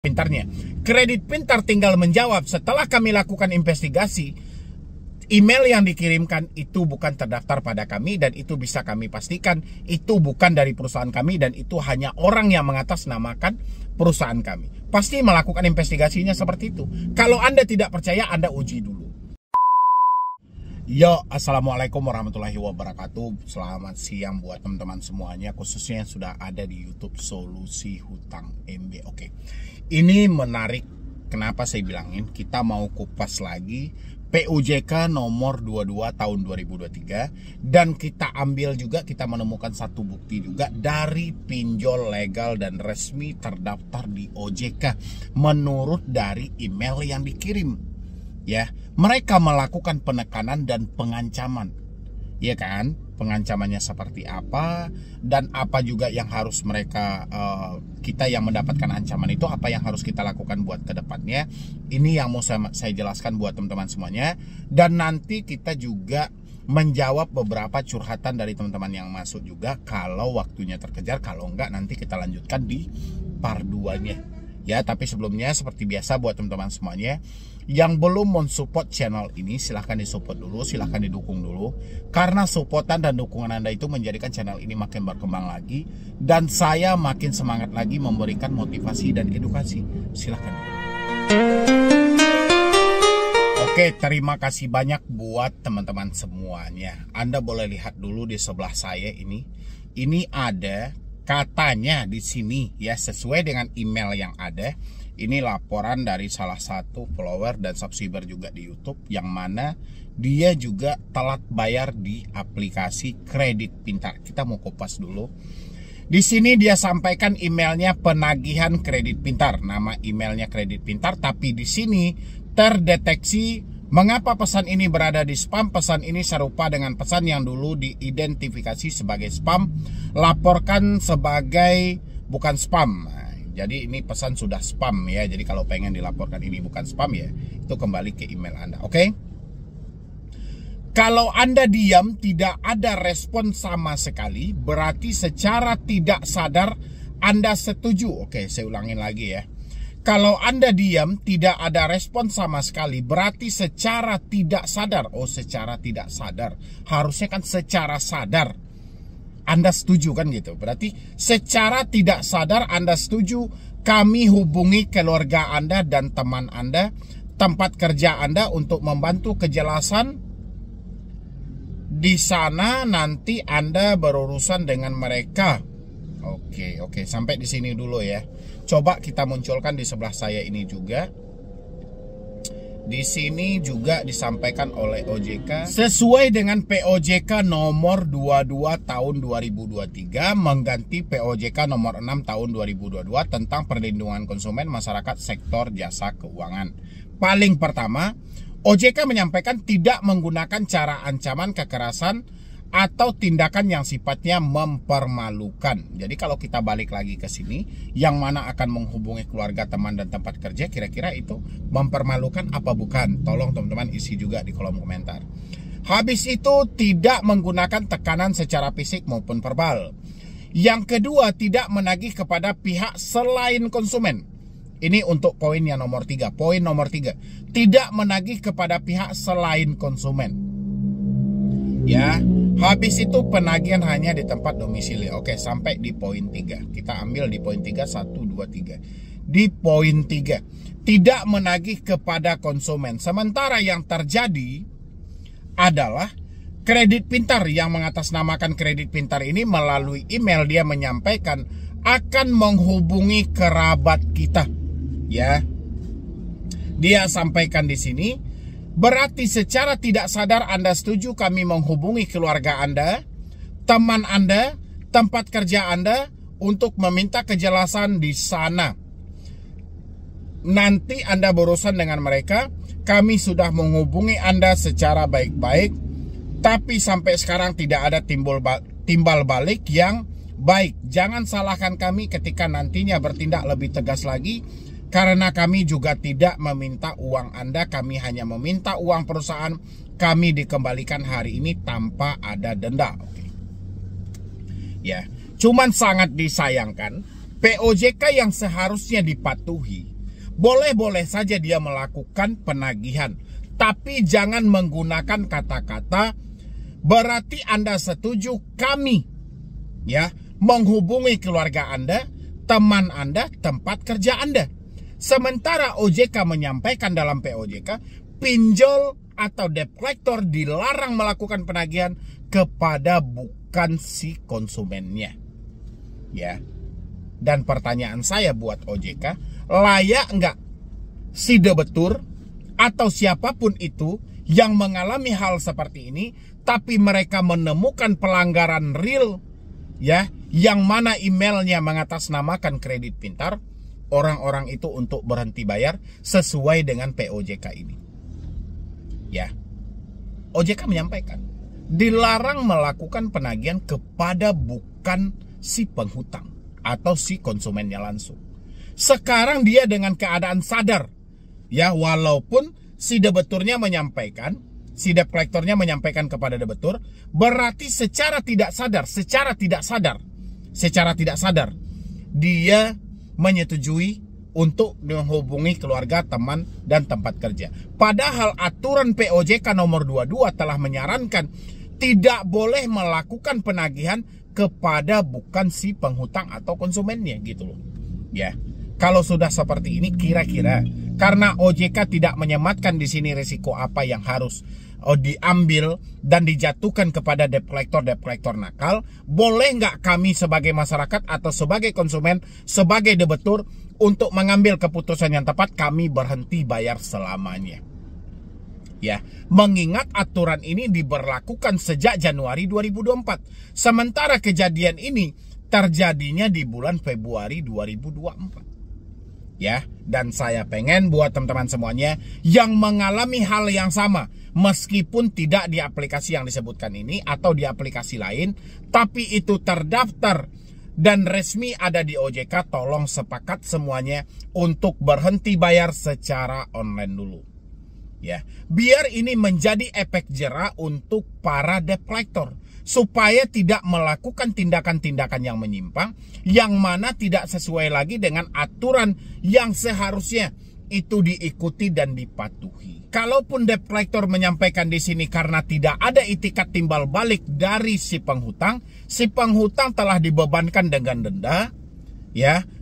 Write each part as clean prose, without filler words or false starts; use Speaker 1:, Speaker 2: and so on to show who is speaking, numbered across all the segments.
Speaker 1: Pintarnya. Kredit Pintar tinggal menjawab setelah kami lakukan investigasi, email yang dikirimkan itu bukan terdaftar pada kami dan itu bisa kami pastikan itu bukan dari perusahaan kami dan itu hanya orang yang mengatasnamakan perusahaan kami. Pasti melakukan investigasinya seperti itu. Kalau Anda tidak percaya, Anda uji dulu. Yo, assalamualaikum warahmatullahi wabarakatuh. Selamat siang buat teman-teman semuanya, khususnya yang sudah ada di YouTube Solusi Hutang MB. Oke, ini menarik. Kenapa saya bilangin? Kita mau kupas lagi POJK nomor 22 tahun 2023 dan kita ambil juga, kita menemukan satu bukti juga dari pinjol legal dan resmi terdaftar di OJK menurut dari email yang dikirim. Ya, mereka melakukan penekanan dan pengancaman, ya kan? Pengancamannya seperti apa dan apa juga yang harus mereka, kita yang mendapatkan ancaman itu apa yang harus kita lakukan buat ke depannya. Ini yang mau saya jelaskan buat teman-teman semuanya. Dan nanti kita juga menjawab beberapa curhatan dari teman-teman yang masuk juga kalau waktunya terkejar. Kalau enggak nanti kita lanjutkan di part 2-nya. Ya, tapi sebelumnya seperti biasa buat teman-teman semuanya yang belum mensupport channel ini, silahkan disupport dulu, silahkan didukung dulu. Karena supportan dan dukungan Anda itu menjadikan channel ini makin berkembang lagi dan saya makin semangat lagi memberikan motivasi dan edukasi. Silahkan. Oke, terima kasih banyak buat teman-teman semuanya. Anda boleh lihat dulu di sebelah saya ini. Ini ada katanya di sini ya, sesuai dengan email yang ada. Ini laporan dari salah satu follower dan subscriber juga di YouTube yang mana dia juga telat bayar di aplikasi Kredit Pintar. Kita mau kupas dulu. Di sini dia sampaikan emailnya penagihan Kredit Pintar, nama emailnya Kredit Pintar, tapi di sini terdeteksi mengapa pesan ini berada di spam. Pesan ini serupa dengan pesan yang dulu diidentifikasi sebagai spam, laporkan sebagai bukan spam. Nah, jadi ini pesan sudah spam ya. Jadi kalau pengen dilaporkan ini bukan spam ya, itu kembali ke email Anda. Oke? Kalau Anda diam tidak ada respon sama sekali, berarti secara tidak sadar Anda setuju. Oke, saya ulangin lagi ya. Kalau Anda diam, tidak ada respon sama sekali, berarti secara tidak sadar. Oh, secara tidak sadar. Harusnya kan secara sadar. Anda setuju kan gitu. Berarti secara tidak sadar Anda setuju, kami hubungi keluarga Anda dan teman Anda, tempat kerja Anda untuk membantu kejelasan. Di sana nanti Anda berurusan dengan mereka. Oke, sampai di sini dulu ya. Coba kita munculkan di sebelah saya ini juga. Di sini juga disampaikan oleh OJK sesuai dengan POJK nomor 22 tahun 2023 mengganti POJK nomor 6 tahun 2022 tentang perlindungan konsumen masyarakat sektor jasa keuangan. Paling pertama, OJK menyampaikan tidak menggunakan cara ancaman, kekerasan atau tindakan yang sifatnya mempermalukan. Jadi kalau kita balik lagi ke sini, yang mana akan menghubungi keluarga, teman, dan tempat kerja, kira-kira itu mempermalukan apa bukan? Tolong teman-teman isi juga di kolom komentar. Habis itu tidak menggunakan tekanan secara fisik maupun verbal. Yang kedua, tidak menagih kepada pihak selain konsumen. Ini untuk poin yang nomor 3. Poin nomor 3, tidak menagih kepada pihak selain konsumen. Ya, habis itu penagihan hanya di tempat domisili. Oke, sampai di poin 3. Kita ambil di poin 3, 1, 2, 3. Di poin 3, tidak menagih kepada konsumen. Sementara yang terjadi adalah Kredit Pintar yang mengatasnamakan Kredit Pintar ini melalui email dia menyampaikan akan menghubungi kerabat kita. Ya, dia sampaikan di sini. Berarti secara tidak sadar Anda setuju kami menghubungi keluarga Anda, teman Anda, tempat kerja Anda untuk meminta kejelasan di sana. Nanti Anda berurusan dengan mereka. Kami sudah menghubungi Anda secara baik-baik, tapi sampai sekarang tidak ada timbal balik yang baik. Jangan salahkan kami ketika nantinya bertindak lebih tegas lagi. Karena kami juga tidak meminta uang Anda, kami hanya meminta uang perusahaan. Kami dikembalikan hari ini tanpa ada denda. Oke. Ya, cuman sangat disayangkan POJK yang seharusnya dipatuhi Boleh-boleh saja dia melakukan penagihan, tapi jangan menggunakan kata-kata berarti Anda setuju kami menghubungi keluarga Anda, teman Anda, tempat kerja Anda. Sementara OJK menyampaikan dalam POJK, pinjol atau debt collector dilarang melakukan penagihan kepada bukan si konsumennya. Dan pertanyaan saya buat OJK, layak nggak si debetur atau siapapun itu yang mengalami hal seperti ini, tapi mereka menemukan pelanggaran real, yang mana emailnya mengatasnamakan kredit pintar, orang-orang itu untuk berhenti bayar sesuai dengan POJK ini. OJK menyampaikan dilarang melakukan penagihan kepada bukan si penghutang atau si konsumennya langsung. Sekarang dia dengan keadaan sadar, walaupun si debeturnya menyampaikan, si debt collectornya menyampaikan kepada debetur, berarti secara tidak sadar dia menyetujui untuk menghubungi keluarga, teman, dan tempat kerja. Padahal aturan POJK nomor 22 telah menyarankan tidak boleh melakukan penagihan kepada bukan si penghutang atau konsumennya gitu loh. Kalau sudah seperti ini, kira-kira karena OJK tidak menyematkan di sini risiko apa yang harus diambil dan dijatuhkan kepada debt collector nakal, boleh nggak kami sebagai masyarakat atau sebagai konsumen, sebagai debetur untuk mengambil keputusan yang tepat, kami berhenti bayar selamanya. Mengingat aturan ini diberlakukan sejak Januari 2024. Sementara kejadian ini terjadinya di bulan Februari 2024. Dan saya pengen buat teman-teman semuanya yang mengalami hal yang sama, meskipun tidak di aplikasi yang disebutkan ini atau di aplikasi lain, tapi itu terdaftar dan resmi ada di OJK, tolong sepakat semuanya untuk berhenti bayar secara online dulu. Biar ini menjadi efek jera untuk para debt collector, supaya tidak melakukan tindakan-tindakan yang menyimpang, yang mana tidak sesuai lagi dengan aturan yang seharusnya itu diikuti dan dipatuhi. Kalaupun debt collector menyampaikan di sini karena tidak ada itikat timbal balik dari si penghutang telah dibebankan dengan denda,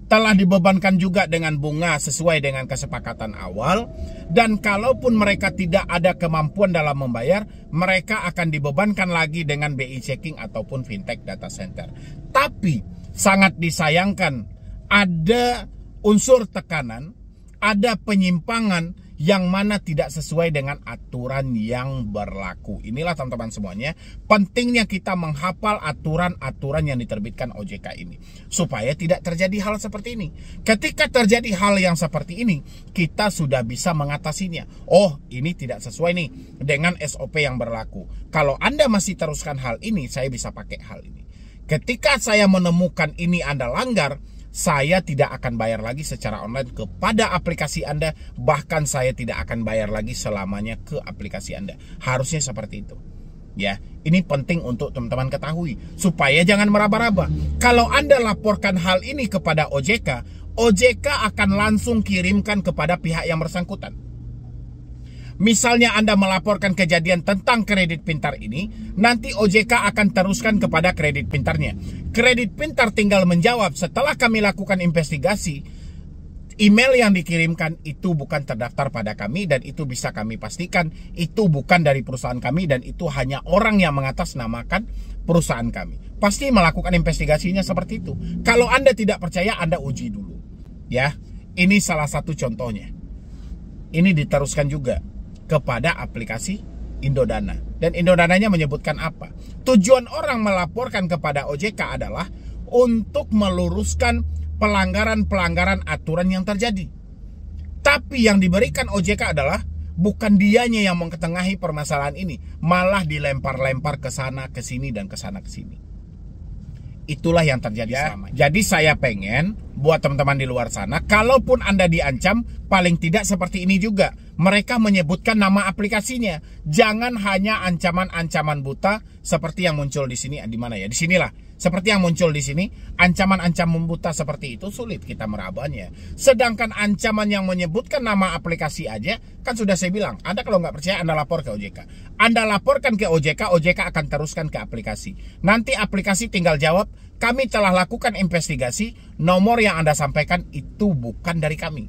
Speaker 1: telah dibebankan juga dengan bunga sesuai dengan kesepakatan awal, dan kalaupun mereka tidak ada kemampuan dalam membayar, mereka akan dibebankan lagi dengan BI checking ataupun fintech data center. Tapi sangat disayangkan ada unsur tekanan, ada penyimpangan yang mana tidak sesuai dengan aturan yang berlaku. Inilah teman-teman semuanya, pentingnya kita menghafal aturan-aturan yang diterbitkan OJK ini, supaya tidak terjadi hal seperti ini. Ketika terjadi hal yang seperti ini, kita sudah bisa mengatasinya. Oh, ini tidak sesuai nih dengan SOP yang berlaku. Kalau Anda masih teruskan hal ini, saya bisa pakai hal ini. Ketika saya menemukan ini Anda langgar, saya tidak akan bayar lagi secara online kepada aplikasi Anda. Bahkan saya tidak akan bayar lagi selamanya ke aplikasi Anda. Harusnya seperti itu. Ini penting untuk teman-teman ketahui, supaya jangan meraba-raba. Kalau Anda laporkan hal ini kepada OJK, OJK akan langsung kirimkan kepada pihak yang bersangkutan. Misalnya Anda melaporkan kejadian tentang kredit pintar ini, nanti OJK akan teruskan kepada kredit pintarnya. Kredit pintar tinggal menjawab, setelah kami lakukan investigasi, email yang dikirimkan itu bukan terdaftar pada kami, dan itu bisa kami pastikan itu bukan dari perusahaan kami, dan itu hanya orang yang mengatasnamakan perusahaan kami. Pasti melakukan investigasinya seperti itu. Kalau Anda tidak percaya, Anda uji dulu. Ini salah satu contohnya. Ini diteruskan juga kepada aplikasi Indodana. Dan Indodananya menyebutkan apa? Tujuan orang melaporkan kepada OJK adalah untuk meluruskan pelanggaran-pelanggaran aturan yang terjadi. Tapi yang diberikan OJK adalah bukan dianya yang mengetengahi permasalahan ini, malah dilempar-lempar ke sana, ke sini, dan ke sana, ke sini. Itulah yang terjadi selama. Jadi saya pengen buat teman-teman di luar sana, kalaupun Anda diancam, paling tidak seperti ini juga. Mereka menyebutkan nama aplikasinya. Jangan hanya ancaman-ancaman buta seperti yang muncul di sini. Di mana ya? Di sinilah. Seperti yang muncul di sini, ancaman-ancaman buta seperti itu sulit kita merabanya. Sedangkan ancaman yang menyebutkan nama aplikasi aja, kan sudah saya bilang, Anda kalau nggak percaya Anda lapor ke OJK. Anda laporkan ke OJK, OJK akan teruskan ke aplikasi. Nanti aplikasi tinggal jawab, kami telah lakukan investigasi, nomor yang Anda sampaikan itu bukan dari kami.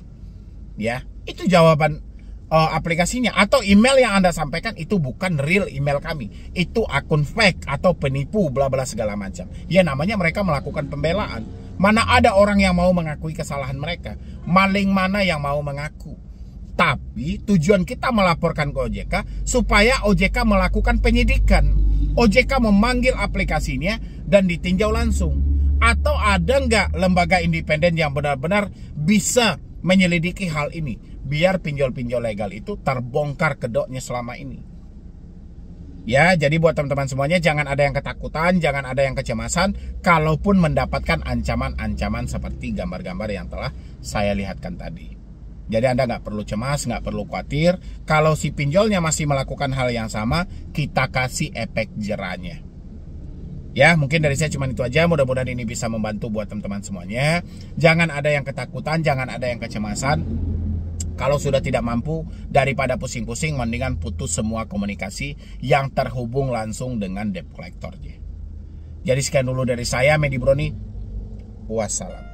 Speaker 1: Ya, itu jawaban aplikasinya. Atau email yang Anda sampaikan itu bukan real email kami, itu akun fake atau penipu bla bla segala macam. Ya namanya mereka melakukan pembelaan. Mana ada orang yang mau mengakui kesalahan mereka? Maling mana yang mau mengaku? Tapi tujuan kita melaporkan ke OJK supaya OJK melakukan penyidikan. OJK memanggil aplikasinya dan ditinjau langsung. Atau ada nggak lembaga independen yang benar-benar bisa menyelidiki hal ini, biar pinjol-pinjol legal itu terbongkar kedoknya selama ini. Ya, jadi buat teman-teman semuanya, jangan ada yang ketakutan, jangan ada yang kecemasan, kalaupun mendapatkan ancaman-ancaman seperti gambar-gambar yang telah saya lihatkan tadi. Jadi Anda nggak perlu cemas, nggak perlu khawatir. Kalau si pinjolnya masih melakukan hal yang sama, kita kasih efek jerahnya. Ya, mungkin dari saya cuma itu aja. Mudah-mudahan ini bisa membantu buat teman-teman semuanya. Jangan ada yang ketakutan, jangan ada yang kecemasan. Kalau sudah tidak mampu, daripada pusing-pusing, mendingan putus semua komunikasi yang terhubung langsung dengan debt collector. Jadi sekian dulu dari saya, Medi Broni. Wassalam.